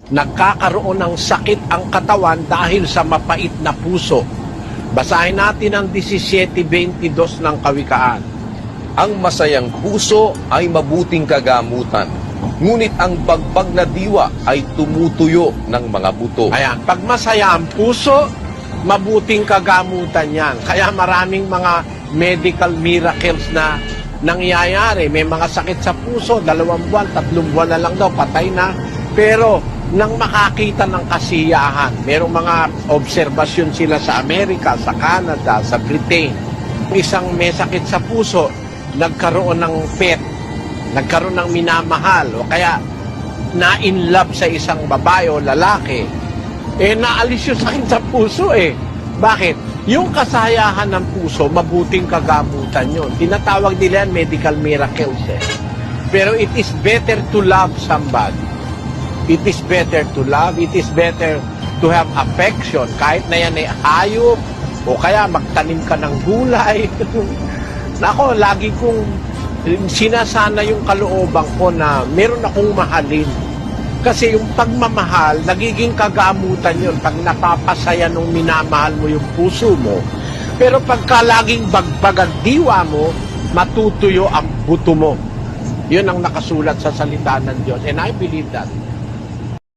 nagkakaroon ng sakit ang katawan dahil sa mapait na puso. Basahin natin ang 17:22 ng Kawikaan. Ang masayang puso ay mabuting kagamutan, ngunit ang bagbag na diwa ay tumutuyo ng mga buto. Ayan, pag masaya ang puso, mabuting kagamutan yan. Kaya maraming mga medical miracles na nangyayari. May mga sakit sa puso, 2 buwan, 3 buwan na lang daw, patay na. Pero nang makakita ng kasiyahan, merong mga obserbasyon sila sa Amerika, sa Canada, sa Britain. Isang may sakit sa puso, nagkaroon ng pet, nagkaroon ng minamahal, o kaya na-in love sa isang babae o lalaki, naalis yung sakit sa puso eh. Bakit? Yung kasayahan ng puso, mabuting kagamutan yun. Tinatawag nila yan medical miracles eh. Pero it is better to love somebody. It is better to love. It is better to have affection. Kahit na yan ay hayop, o kaya magtanim ka ng gulay. Nako, lagi kong sinasana yung kalooban ko na meron akong mahalin. Kasi yung pagmamahal, nagiging kagamutan yun pag napapasaya nung minamahal mo yung puso mo. Pero pagka laging bagbag ang diwa mo, matutuyo ang buto mo. Yun ang nakasulat sa salita ng Diyos. And I believe that.